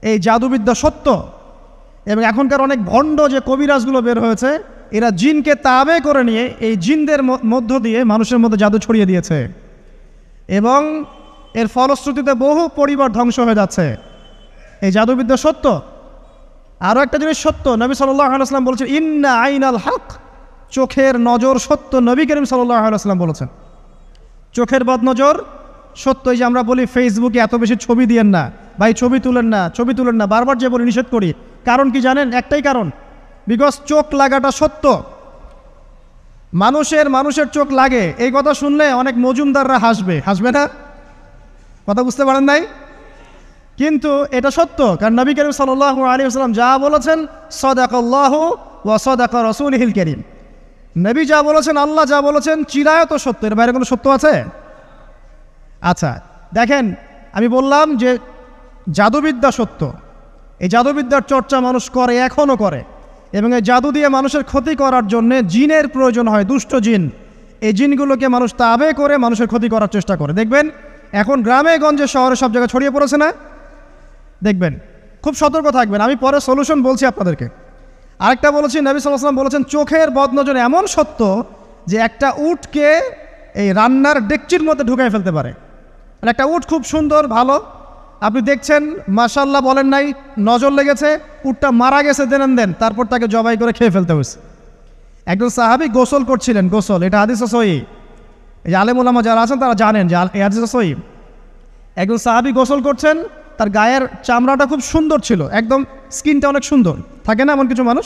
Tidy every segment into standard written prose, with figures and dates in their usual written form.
এই জাদুবিদ্যা সত্য। এবং এখনকার অনেক ভণ্ড যে কবিরাজগুলো বের হয়েছে, এরা জিনকে তাবে করে নিয়ে এই জিনদের মধ্য দিয়ে মানুষের মধ্যে জাদু ছড়িয়ে দিয়েছে, এবং এর ফলশ্রুতিতে বহু পরিবার ধ্বংস হয়ে যাচ্ছে। এই জাদুবিদ্যা সত্য। আরও একটা জিনিস সত্য, নবী সাল্লাল্লাহু আলাইহি ওয়াসাল্লাম বলেছেন ইন্না আইনাল হক, চোখের নজর সত্য। নবী করিম সাল্লাল্লাহু আলাইহি ওয়াসাল্লাম বলেছেন চোখের বদনজর সত্য। এই যে আমরা বলি ফেসবুকে এত বেশি ছবি দিয়েন না ভাই, ছবি তুলেন না, ছবি তুলেন না, বারবার যে বলি নিষেধ করি, কারণ কি জানেন? একটাই কারণ, বিকজ চোখ লাগাটা সত্য। মানুষের চোখ লাগে, এই কথা শুনলে অনেক মজুমদাররা হাসবে না? কথা বুঝতে পারেন নাই? কিন্তু এটা সত্য, কারণ নবী করিম সাল্লাল্লাহু আলাইহি ওয়াসাল্লাম যা বলেছেন সাদাকাল্লাহু ওয়া সাদাকা রাসূলুহুল কারীম, নবী যা বলেছেন, আল্লাহ যা বলেছেন চিরায়ত সত্য, এর বাইরে কোনো সত্য আছে? আচ্ছা দেখেন, আমি বললাম যে জাদুবিদ্যা সত্য। এই জাদুবিদ্যার চর্চা মানুষ করে, এখনও করে, এবং এই জাদু দিয়ে মানুষের ক্ষতি করার জন্য জিনের প্রয়োজন হয়, দুষ্ট জিন। এই জিনগুলোকে মানুষ তাবে করে মানুষের ক্ষতি করার চেষ্টা করে। দেখবেন এখন গ্রামে গঞ্জে শহরে সব জায়গায় ছড়িয়ে পড়েছে না? দেখবেন, খুব সতর্ক থাকবেন। আমি পরে সলিউশন বলছি আপনাদেরকে। আরেকটা বলেছি, নবী সাল্লাল্লাহু আলাইহি ওয়াসাল্লাম বলেছেন চোখের বদনজর এমন সত্য যে একটা উটকে এই রান্নার ডেকচির মধ্যে ঢুকাই ফেলতে পারে। আর একটা উট খুব সুন্দর ভালো, আপনি দেখছেন মাশাআল্লাহ বলেন নাই, নজর লেগেছে, উটটা মারা গেছে দেন, তারপর তাকে জবাই করে খেয়ে ফেলতে হয়েছে। একজন সাহাবী গোসল করছিলেন, গোসল, এটা হাদিস সহিহ, এই যে আলেম ওলামা যারা আছেন তারা জানেন যে এই হাদিস সহিহ। একজন সাহাবী গোসল করছেন, তার গায়ের চামড়াটা খুব সুন্দর ছিল, একদম স্কিনটা অনেক সুন্দর থাকে না এমন কিছু মানুষ?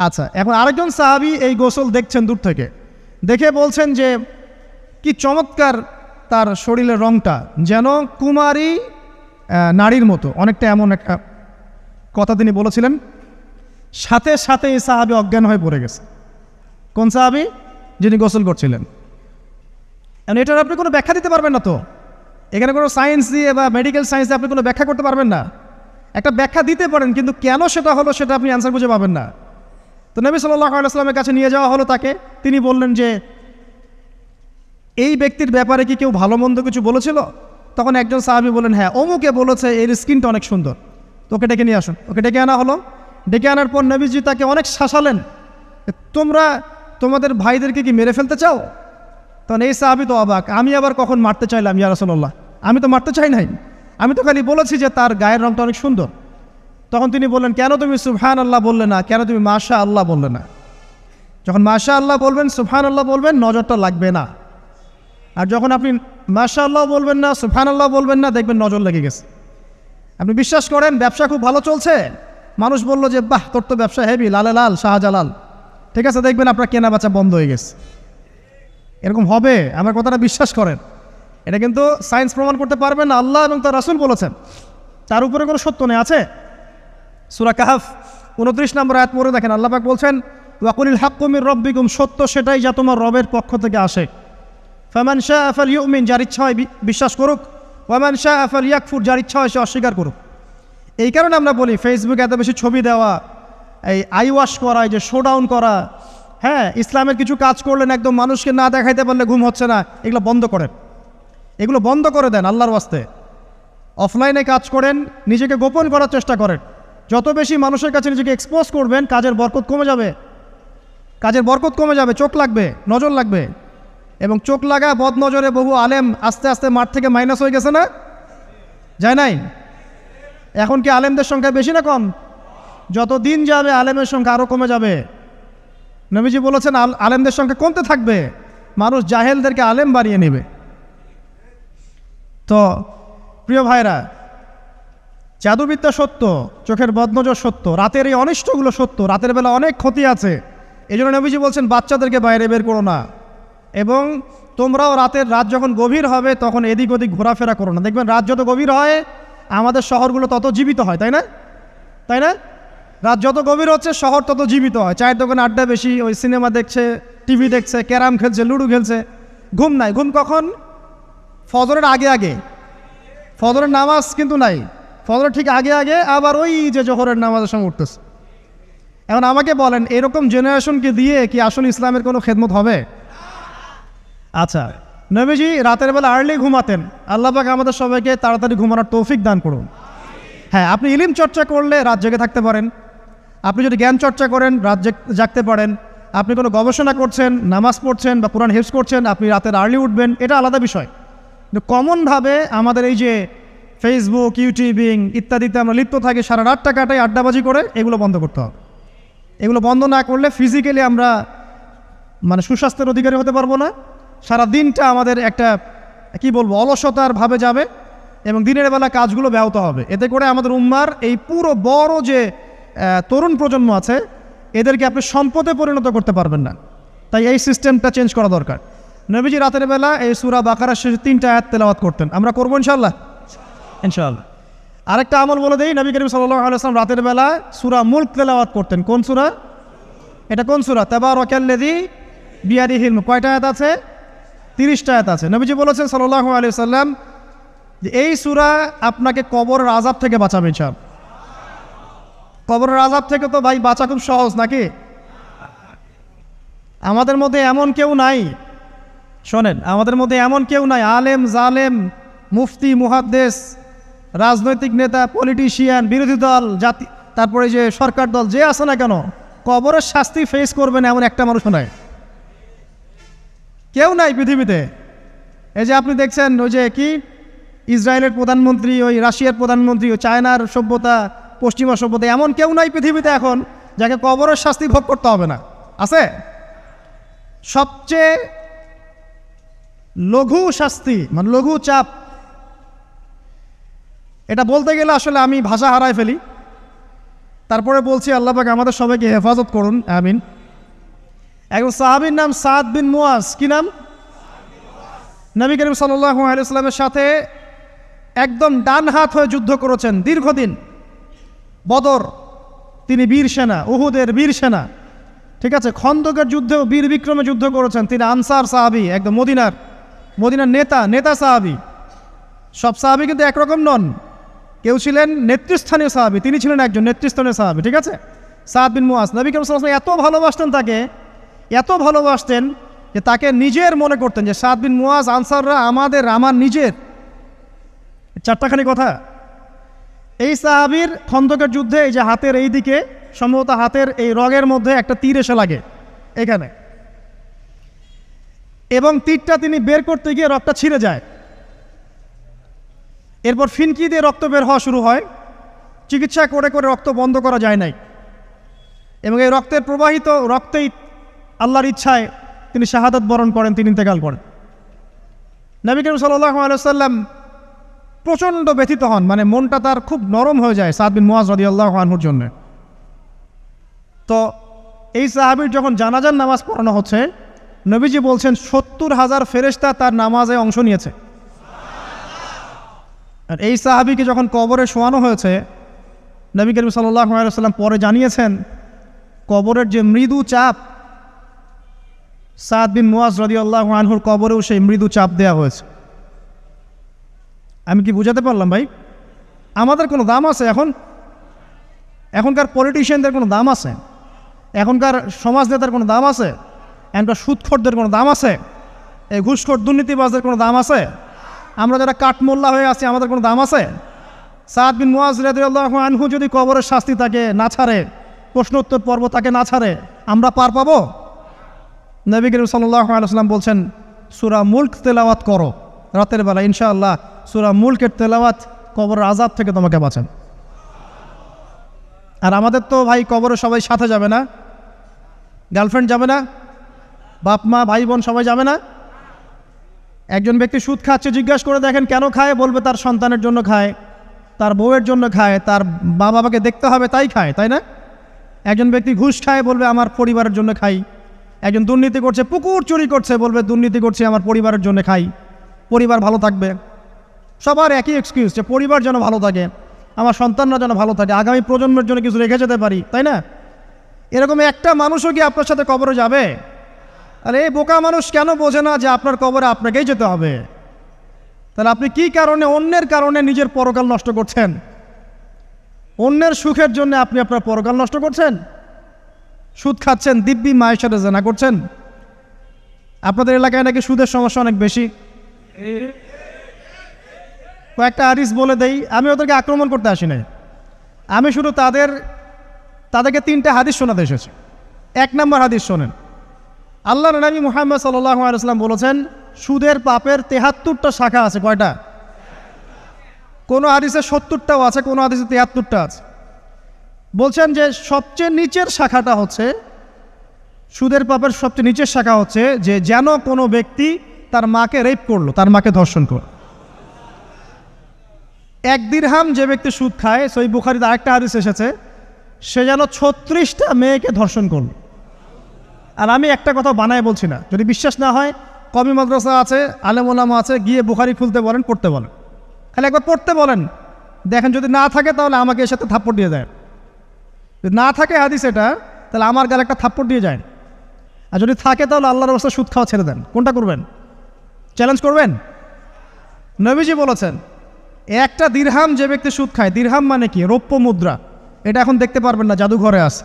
আচ্ছা, এখন আরেকজন সাহাবী এই গোসল দেখছেন দূর থেকে, দেখে বলছেন যে কি চমৎকার তার শরীরের রংটা, যেন কুমারী নারীর মতো, অনেকটা এমন একটা কথা তিনি বলেছিলেন। সাথে সাথে এই সাহাবী অজ্ঞান হয়ে পড়ে গেছে। কোন সাহাবী? যিনি গোসল করছিলেন। এখন এটার আপনি কোনো ব্যাখ্যা দিতে পারবেন না তো, এখানে কোনো সায়েন্স দিয়ে বা মেডিকেল সায়েন্স দিয়ে আপনি কোনো ব্যাখ্যা করতে পারবেন না। একটা ব্যাখ্যা দিতে পারেন, কিন্তু কেন সেটা হলো সেটা আপনি অ্যান্সার খুঁজে পাবেন না। তো নবী সাল্লাল্লাহু আলাইহি ওয়াসাল্লামের কাছে নিয়ে যাওয়া হলো তাকে। তিনি বললেন যে এই ব্যক্তির ব্যাপারে কি কেউ ভালো মন্দ কিছু বলেছিল? তখন একজন সাহাবী বললেন হ্যাঁ, অমুকে বলেছে এর স্কিনটা অনেক সুন্দর, তো ওকে ডেকে নিয়ে আসুন। ওকে ডেকে আনা হলো। ডেকে আনার পর নবীজি তাকে অনেক শাসালেন, তোমরা তোমাদের ভাইদেরকে কি মেরে ফেলতে চাও? তখন এই সাহাবী তো অবাক, আমি আবার কখন মারতে চাইলাম ইয়া রাসূলুল্লাহ? আমি তো মারতে চাই নাই, আমি তো খালি বলেছি যে তার গায়ের রংটা অনেক সুন্দর। তখন তিনি বললেন কেন তুমি সুবহানাল্লাহ বললে না, কেন তুমি মাশাআল্লাহ বললে না? যখন মাশাআল্লাহ বলবেন, সুবহানাল্লাহ বলবেন, নজরটা লাগবে না। আর যখন আপনি মাশাআল্লাহ বলবেন না, সুবহানাল্লাহ বলবেন না, দেখবেন নজর লেগে গেছে। আপনি বিশ্বাস করেন ব্যবসা খুব ভালো চলছে, মানুষ বলল যে বাহ তোর তো ব্যবসা হেভি, লালে লাল শাহজালাল, ঠিক আছে, দেখবেন আপনার কেনা বেচা বন্ধ হয়ে গেছে। এরকম হবে, আমার কথাটা বিশ্বাস করেন। এটা কিন্তু সায়েন্স প্রমাণ করতে পারবেন না, আল্লাহ এবং তার রাসূল বলেছেন, তার উপরে কোনো সত্য নেই। আছে সূরা কাহফ 29 নম্বর আয়াত পড়ে দেখেন, আল্লাহ পাক বলছেন ওয়াকুলিল হাক্কু মির রাব্বিকুম, সত্য সেটাই যা তোমার রবের পক্ষ থেকে আসে। ফামান শাআ ফালইউমিন, যার ইচ্ছা হয় বিশ্বাস করুক, ওয়ামান শাআ ফালইয়াকফুর, যার ইচ্ছা হয় সে অস্বীকার করুক। এই কারণে আমরা বলি ফেসবুকে এত বেশি ছবি দেওয়া, এই আই ওয়াশ করা, এই যে শোডাউন করা, হ্যাঁ ইসলামের কিছু কাজ করলেন একদম মানুষকে না দেখাইতে পারলে ঘুম হচ্ছে না, এগুলো বন্ধ করেন, এগুলো বন্ধ করে দেন আল্লাহর ওয়াস্তে। অফলাইনে কাজ করেন, নিজেকে গোপন করার চেষ্টা করেন। যত বেশি মানুষের কাছে নিজেকে এক্সপোজ করবেন, কাজের বরকত কমে যাবে, কাজের বরকত কমে যাবে, চোখ লাগবে, নজর লাগবে। এবং চোখ লাগা বদ নজরে বহু আলেম আস্তে আস্তে মাঠ থেকে মাইনাস হয়ে গেছে না? যায় নাই? এখন কি আলেমদের সংখ্যা বেশি না কম? যত দিন যাবে আলেমের সংখ্যা আরও কমে যাবে। নবীজি বলেছেন আলেমদের সংখ্যা কমতে থাকবে, মানুষ জাহেলদেরকে আলেম বানিয়ে নেবে। তো প্রিয় ভাইরা, জাদুবিদ্যা সত্য, চোখের বদনজর সত্য, রাতের এই অনিষ্টগুলো সত্য, রাতের বেলা অনেক ক্ষতি আছে। এই জন্য নবীজি বলছেন বাচ্চাদেরকে বাইরে বের করো না, এবং তোমরাও রাত যখন গভীর হবে তখন এদিক ওদিক ঘোরাফেরা করো না। দেখবেন রাত যত গভীর হয় আমাদের শহরগুলো তত জীবিত হয়, তাই না? তাই না? রাত যত গভীর হচ্ছে শহর তত জীবিত হয়। চায়ের দোকানে আড্ডা বেশি, ওই সিনেমা দেখছে, টিভি দেখছে, ক্যারাম খেলছে, লুডো খেলছে, ঘুম নাই। ঘুম কখন? ফজরের আগে আগে। ফজরের নামাজ কিন্তু নাই, ফজরের ঠিক আগে আগে, আবার ওই যে জোহরের নামাজের সঙ্গে উঠতেছে। এখন আমাকে বলেন এরকম জেনারেশনকে দিয়ে কি আসলে ইসলামের কোনো খেদমত হবে? আচ্ছা, নবীজি রাতের বেলা আর্লি ঘুমাতেন, আল্লাহ পাক আমাদের সবাইকে তাড়াতাড়ি ঘুমানোর তৌফিক দান করুন। হ্যাঁ, আপনি ইলম চর্চা করলে রাত জেগে থাকতে পারেন, আপনি যদি জ্ঞান চর্চা করেন রাত জাগতে পারেন, আপনি কোনো গবেষণা করছেন, নামাজ পড়ছেন বা কোরআন হিফজ করছেন, আপনি রাতের আর্লি উঠবেন, এটা আলাদা বিষয়। কিন্তু কমনভাবে আমাদের এই যে ফেসবুক, ইউটিউবিং ইত্যাদিতে আমরা লিপ্ত থাকি, সারা রাতটা কাটাই আড্ডাবাজি করে, এগুলো বন্ধ করতে হবে। এগুলো বন্ধ না করলে ফিজিক্যালি আমরা মানে সুস্বাস্থ্যের অধিকারী হতে পারবো না, সারা দিনটা আমাদের একটা কি বলবো অলসতার ভাবে যাবে এবং দিনের বেলা কাজগুলো ব্যাহত হবে। এতে করে আমাদের উম্মার এই পুরো বড় যে তরুণ প্রজন্ম আছে এদেরকে আপনি সম্পদে পরিণত করতে পারবেন না। তাই এই সিস্টেমটা চেঞ্জ করা দরকার। নবীজি রাতের বেলা এই সূরা বাকারার শেষে 3টা আয়াত তেলাওয়াত করতেন, আমরা করবো ইনশাআল্লাহ। ইনশাআল্লাহ। আরেকটা আমল বলে দেই, নবী করিম সাল্লাল্লাহু আলাইহি ওয়াসাল্লাম রাতের বেলা সূরা মুলক তেলাওয়াত করতেন। কোন সূরা এটা? কোন সূরা? তাবারাকাল্লাযী বিয়াদিহিল মুলক। কয়টা আয়াত আছে? 30টা আয়াত আছে। নবীজি বলেছেন সাল্লাল্লাহু আলাইহি ওয়াসাল্লাম যে এই সূরা আপনাকে কবরের আযাব থেকে বাঁচাবে ইনশাআল্লাহ। কবরের আযাব থেকে তো ভাই বাঁচা খুব সহজ নাকি? আমাদের মধ্যে এমন কেউ নাই, শোনেন, আমাদের মধ্যে এমন কেউ নাই আলেম জালেম মুফতি মুহাদ্দিস রাজনৈতিক নেতা পলিটিশিয়ান বিরোধী দল জাতি তারপরে যে সরকার দল যে আছে না কেন, কবরের শাস্তি ফেস করবে না এমন একটা মানুষ নাই, কেউ নাই পৃথিবীতে। এই যে আপনি দেখছেন ওই যে কি ইসরায়েলের প্রধানমন্ত্রী, ওই রাশিয়ার প্রধানমন্ত্রী, ওই চায়নার সভ্যতা, পশ্চিমা সভ্যতা, এমন কেউ নাই পৃথিবীতে এখন যাকে কবরের শাস্তি ভোগ করতে হবে না। আছে? সবচেয়ে লঘু শাস্তি মানে লঘু চাপ, এটা বলতে গেলে আসলে আমি ভাষা হারায় ফেলি। তারপরে বলছি আল্লাহ পাক আমাদের সবাইকে হেফাজত করুন, আমিন। একজন সাহাবীর নাম সাদ বিন মুয়াজ। কি নাম? নবী করিম সাল্লাল্লাহু আলাইহি ওয়াসাল্লামের সাথে একদম ডান হাত হয়ে যুদ্ধ করেছেন দীর্ঘদিন। বদর তিনি বীর সেনা, উহুদের বীর সেনা, ঠিক আছে। খন্দকের যুদ্ধেও বীর বিক্রমে যুদ্ধ করেছেন। তিনি আনসার সাহাবী, একদম মদিনার নেতা সাহাবী। সব সাহাবী কিন্তু একরকম নন, কেউ ছিলেন নেতৃস্থানীয় সাহাবী, তিনি ছিলেন একজন নেতৃস্থানীয় সাহাবী, ঠিক আছে। সাদ বিন মুয়াজ নবী করিম সাল্লাল্লাহু আলাইহি ওয়াসাল্লাম এত ভালোবাসতেন তাকে, এত ভালোবাসতেন যে তাকে নিজের মনে করতেন যে সাদ বিন মুয়াজ আনসাররা আমার নিজের। চারটাখানি কথা। এই সাহাবীর খন্দকের যুদ্ধে এই যে হাতের এই দিকে সম্ভবত হাতের এই রগের মধ্যে একটা তীর এসে লাগে এখানে, এবং তীরটা তিনি বের করতে গিয়ে রক্তটা ছিঁড়ে যায়। এরপর ফিনকি দিয়ে রক্ত বের হওয়া শুরু হয়। চিকিৎসা করে করে রক্ত বন্ধ করা যায় নাই, এবং এই রক্তের প্রবাহিত রক্তেই আল্লাহর ইচ্ছায় তিনি শাহাদাত বরণ করেন, তিনি ইন্তেকাল করেন। নবী করিম সাল্লাল্লাহু আলাইহি ওয়াসাল্লাম প্রচণ্ড ব্যথিত হন, মানে মনটা তার খুব নরম হয়ে যায় সাদ বিন মুয়াজ রাদিয়াল্লাহু আনহুর জন্য। তো এই সাহাবীর যখন জানাজার নামাজ পড়ানো হচ্ছে, নবীজি বলছেন 70,000 ফেরেশতা তার নামাজে অংশ নিয়েছে। আর এই সাহাবীকে যখন কবরে শোয়ানো হয়েছে, নবী করিম সাল্লাল্লাহু আলাইহি ওয়াসাল্লাম পরে জানিয়েছেন কবরের যে মৃদু চাপ, সাদ বিন মুয়াজ রাদিয়াল্লাহু আনহুর কবরেও সেই মৃদু চাপ দেওয়া হয়েছে। আমি কি বুঝাতে পারলাম ভাই? আমাদের কোনো দাম আছে এখনকার পলিটিশিয়ানদের কোনো দাম আছে? এখনকার সমাজ নেতার কোনো দাম আছে? এখনকার সুদখোরদের কোনো দাম আছে? এই ঘুষখোর দুর্নীতিবাজদের কোনো দাম আছে? আমরা যারা কাঠমোল্লা হয়ে আছি আমাদের কোনো দাম আছে? সাদ বিন মুয়াজ রাদিয়াল্লাহু আনহু যদি কবরের শাস্তি তাকে না ছাড়ে, প্রশ্নোত্তর পর্ব তাকে না ছাড়ে, আমরা পার পাবো? নবী করিম সাল্লাল্লাহু আলাইহি ওয়াসাল্লাম বলছেন সূরা মুলক তেলাওয়াত করো রাতের বেলা, ইনশাআল্লাহ সূরা মুলকের তেলাওয়াত কবরের আযাব থেকে তোমাকে বাঁচান। আর আমাদের তো ভাই কবরে সবাই সাথে যাবে না, গার্লফ্রেন্ড যাবে না, বাপ মা ভাই বোন সবাই যাবে না। একজন ব্যক্তি সুদ খাচ্ছে, জিজ্ঞাসা করে দেখেন কেন খায়, বলবে তার সন্তানের জন্য খায়, তার বউয়ের জন্য খায়, তার মা বাবাকে দেখতে হবে তাই খায়, তাই না? একজন ব্যক্তি ঘুষ খায়, বলবে আমার পরিবারের জন্য খাই। একজন দুর্নীতি করছে, পুকুর চুরি করছে, বলবে দুর্নীতি করছে আমার পরিবারের জন্য খাই, পরিবার ভালো থাকবে। সবার একই এক্সকিউজ যে পরিবার যেন ভালো থাকে, আমার সন্তানরা যেন ভালো থাকে, আগামী প্রজন্মের জন্য কিছু রেখে যেতে পারি, তাই না? এরকম একটা মানুষও কি আপনার সাথে কবরে যাবে? আরে এই বোকা মানুষ কেন বোঝে না যে আপনার কবরে আপনাকেই যেতে হবে? তাহলে আপনি কি কারণে অন্যের কারণে নিজের পরকাল নষ্ট করছেন? অন্যের সুখের জন্য আপনি আপনার পরকাল নষ্ট করছেন। সুদ খাচ্ছেন, দিব্যি মায়ের সাথে জেনা করছেন। আপনাদের এলাকায় নাকি সুদের সমস্যা অনেক বেশি। কয়েকটা হাদিস বলে দেই, আমি ওদেরকে আক্রমণ করতে আসি নাই, আমি শুধু তাদেরকে 3টা হাদিস শোনাতে এসেছি। 1 নম্বর হাদিস শোনেন। আল্লাহর নবী মুহাম্মদ সাল্লাল্লাহু আলাইহি ওয়াসাল্লাম বলেছেন, সুদের পাপের 73টা শাখা আছে। কয়টা? কোনো হাদিসে 70টাও আছে, কোনো হাদিসে 73টা আছে। বলছেন যে সবচেয়ে নিচের শাখাটা হচ্ছে, সুদের পাপের সবচেয়ে নিচের শাখা হচ্ছে যে যেন কোনো ব্যক্তি তার মাকে রেপ করলো, তার মাকে ধর্ষণ করলো। 1 দিরহাম যে ব্যক্তি সুদ খায়, সহিহ বুখারীতে আরেকটা হাদিস এসেছে, সে যেন 36টা মেয়েকে ধর্ষণ করল। আর আমি একটা কথা বানায় বলছি না, যদি বিশ্বাস না হয় কওমি মাদ্রাসা আছে, আলেম ওলামা আছে, গিয়ে বুখারী খুলতে বলেন, পড়তে বলেন, খালি একবার পড়তে বলেন, দেখেন যদি না থাকে তাহলে আমাকে এর সাথে থাপ্পড় দিয়ে যায়। যদি না থাকে হাদিস এটা, তাহলে আমার গালে একটা থাপ্পড় দিয়ে যায়। আর যদি থাকে তাহলে আল্লাহর রাস্তায় সুদ খাওয়া ছেড়ে দেন। কোনটা করবেন? চ্যালেঞ্জ করবেন? নবীজি বলেছেন, 1টা দিরহাম যে ব্যক্তি সুদ খায়, দিরহাম মানে কি? রৌপ্য মুদ্রা। এটা এখন দেখতে পারবেন না, জাদুঘরে আছে।